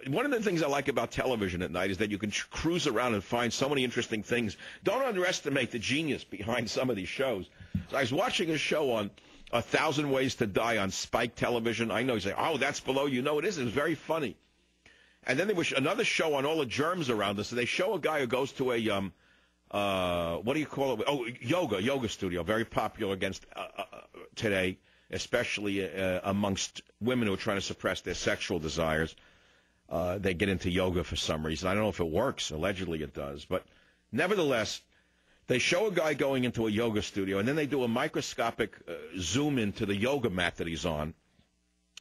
one of the things I like about television at night is that you can cruise around and find so many interesting things. Don't underestimate the genius behind some of these shows. So I was watching a show on 1,000 Ways to Die on Spike Television. I know you say, oh, that's below you. No, it isn't. It was very funny. And then there was another show on all the germs around us. So they show a guy who goes to a, what do you call it? Oh, yoga studio, very popular against today, especially amongst women who are trying to suppress their sexual desires. They get into yoga for some reason. I don't know if it works. Allegedly it does. But nevertheless, they show a guy going into a yoga studio, and then they do a microscopic zoom into the yoga mat that he's on,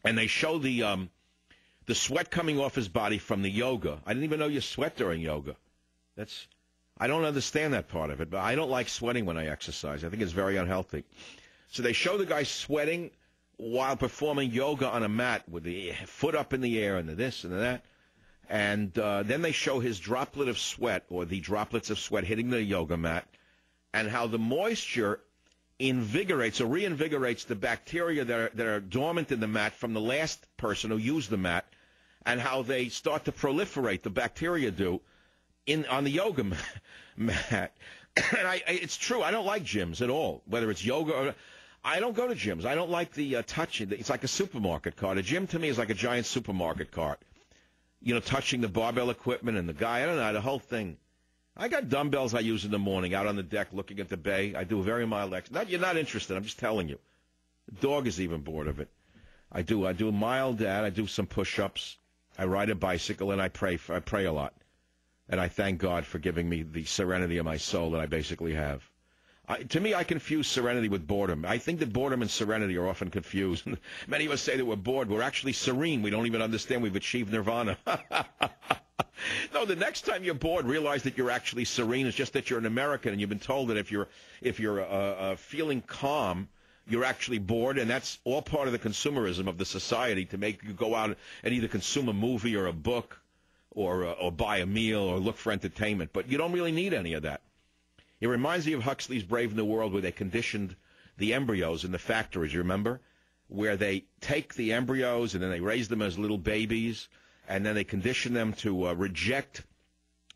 and they show the sweat coming off his body from the yoga. I didn't even know you sweat during yoga. I don't understand that part of it, but I don't like sweating when I exercise. I think it's very unhealthy. So they show the guy sweating while performing yoga on a mat with the foot up in the air and the this and the that. And then they show his droplet of sweat, or the droplets of sweat hitting the yoga mat, and how the moisture invigorates or reinvigorates the bacteria that are dormant in the mat from the last person who used the mat, and how they start to proliferate, the bacteria do, on the yoga mat. And it's true, I don't like gyms at all, whether it's yoga or... I don't go to gyms. I don't like the touching. It's like a supermarket cart. A gym to me is like a giant supermarket cart. You know, touching the barbell equipment and the guy. I don't know, the whole thing. I got dumbbells I use in the morning out on the deck looking at the bay. I do a very mild exercise. You're not interested. I'm just telling you. The dog is even bored of it. I do a mild I do some push-ups. I ride a bicycle, and I pray a lot. And I thank God for giving me the serenity of my soul that I basically have. To me, I confuse serenity with boredom. I think that boredom and serenity are often confused. Many of us say that we're bored. We're actually serene. We don't even understand we've achieved nirvana. No, the next time you're bored, realize that you're actually serene. It's just that you're an American, and you've been told that if you're feeling calm, you're actually bored, and that's all part of the consumerism of the society to make you go out and either consume a movie or a book or buy a meal or look for entertainment. But you don't really need any of that. It reminds me of Huxley's Brave New World, where they conditioned the embryos in the factories, you remember? Where they take the embryos and then they raise them as little babies, and then they condition them to reject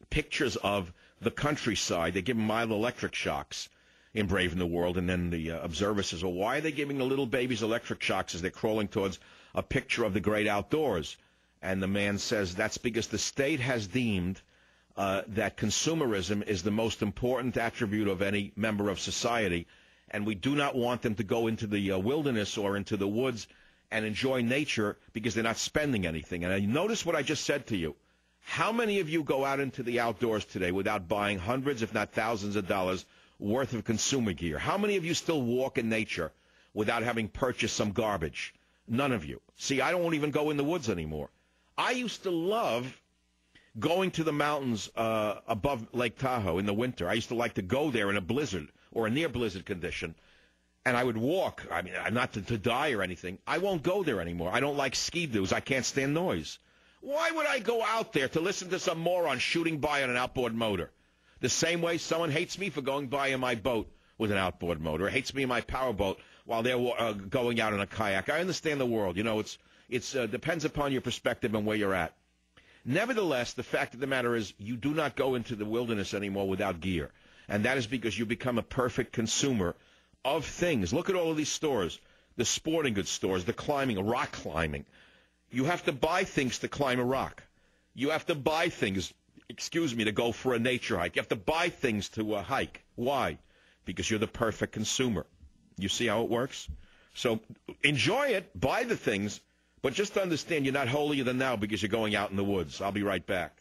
pictures of the countryside. They give them mild electric shocks in Brave New World, and then the observer says, well, why are they giving the little babies electric shocks as they're crawling towards a picture of the great outdoors? And the man says, that's because the state has deemed that consumerism is the most important attribute of any member of society, and we do not want them to go into the wilderness or into the woods and enjoy nature because they're not spending anything. And notice what I just said to you. How many of you go out into the outdoors today without buying hundreds, if not thousands of dollars worth of consumer gear? How many of you still walk in nature without having purchased some garbage? None of you. See, I don't even go in the woods anymore. I used to love going to the mountains above Lake Tahoe in the winter. I used to like to go there in a blizzard or a near blizzard condition, and I would walk. I mean, not to die or anything. I won't go there anymore. I don't like ski-doos. I can't stand noise. Why would I go out there to listen to some moron shooting by on an outboard motor? The same way someone hates me for going by in my boat with an outboard motor, or hates me in my powerboat while they're going out in a kayak. I understand the world. You know, it's depends upon your perspective and where you're at. Nevertheless, the fact of the matter is you do not go into the wilderness anymore without gear. And that is because you become a perfect consumer of things. Look at all of these stores, the sporting goods stores, the climbing, rock climbing. You have to buy things to climb a rock. You have to buy things, to go for a nature hike. You have to buy things to hike. Why? Because you're the perfect consumer. You see how it works? So enjoy it, buy the things, but just understand you're not holier than thou because you're going out in the woods. I'll be right back.